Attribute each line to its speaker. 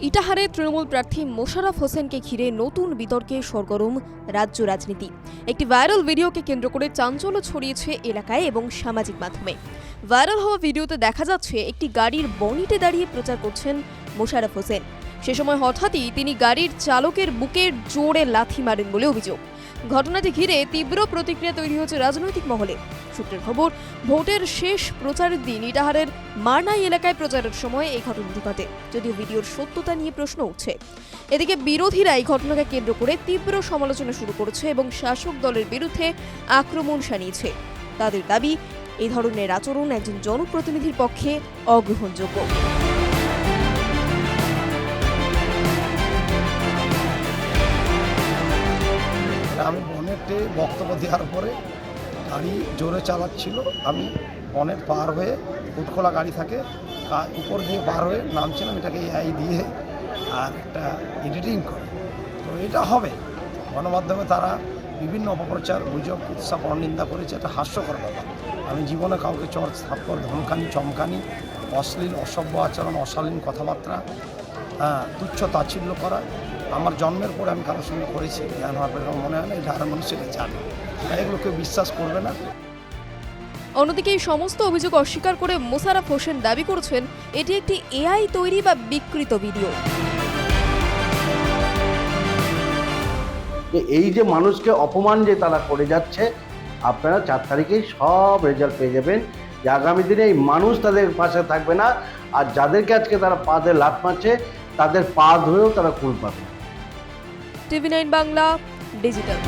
Speaker 1: ইটাহারে তৃণমূল প্রার্থী মোশাররফ হোসেনকে ঘিরে নতুন বিতর্কে সরগরম রাজ্য রাজনীতি। একটি ভাইরাল ভিডিওকে কেন্দ্র করে চাঞ্চল্য ছড়িয়েছে এলাকায় এবং সামাজিক মাধ্যমে। ভাইরাল হওয়া ভিডিওতে দেখা যাচ্ছে একটি গাড়ির বনেটে দাঁড়িয়ে প্রচার করছেন মোশাররফ হোসেন। সে সময় হঠাৎই তিনি গাড়ির চালকের বুকে জোরে লাথি মারেন বলে অভিযোগ। ঘটনাটি ঘিরে তীব্র প্রতিক্রিয়া তৈরি হয়েছে রাজনৈতিক মহলে। সূত্রের খবর, ভোটের শেষ প্রচারের দিন ইটাহারের মারনাই এলাকায় প্রচারের সময় এই ঘটনাটি ঘটে, যদিও ভিডিওর সত্যতা নিয়ে প্রশ্ন উঠছে। এদিকে বিরোধীরা এই ঘটনাকে কেন্দ্র করে তীব্র সমালোচনা শুরু করেছে এবং শাসক দলের বিরুদ্ধে আক্রমণ শানিয়েছে। তাদের দাবি, এই ধরনের আচরণ একজন জনপ্রতিনিধির পক্ষে অগ্রহণযোগ্য।
Speaker 2: আমি বনেটে বক্তব্য দেওয়ার পরে গাড়ি জোরে চালাচ্ছিল। আমি বনেট পার হয়ে ফুটখোলা গাড়ি থাকে উপর দিয়ে পার হয়ে নামছিলাম। এটাকে এআই দিয়ে আর একটা এডিটিং করে, তো এটা হবে গণমাধ্যমে তারা বিভিন্ন অপপ্রচার, গুজব, কুৎসা, পরনিন্দা করেছে। এটা হাস্যকর ব্যাপার। আমি জীবনে কাউকে চর থাপ্পড়, ধমকানি, চমকানি, অশ্লীল অসভ্য আচরণ, অশালীন কথাবার্তা, তুচ্ছ তাচ্ছিল্য করা আমার জন্মের পরে আমি কারোর সঙ্গে করেছি। জ্ঞান হওয়ার পরে মনে হয় না এটা আর মানুষ সেটা জানে, এগুলো কেউ বিশ্বাস করবে না।
Speaker 1: অন্যদিকে এই সমস্ত অভিযোগ অস্বীকার করে মোশাররফ হোসেন দাবি করেছেন এটি একটি এআই তৈরি বা বিকৃত ভিডিও।
Speaker 3: এই যে মানুষকে অপমান যে তারা করে যাচ্ছে, আপনারা 4 তারিখেই সব রেজাল্ট পেয়ে যাবেন যে আগামী দিনে এই মানুষ তাদের পাশে থাকবে না, আর যাদেরকে আজকে তারা পা দিয়ে লাথ মারছে তাদের পা ধরেও তারা কুল পাবে।
Speaker 1: টিভি9 বাংলা ডিজিটাল।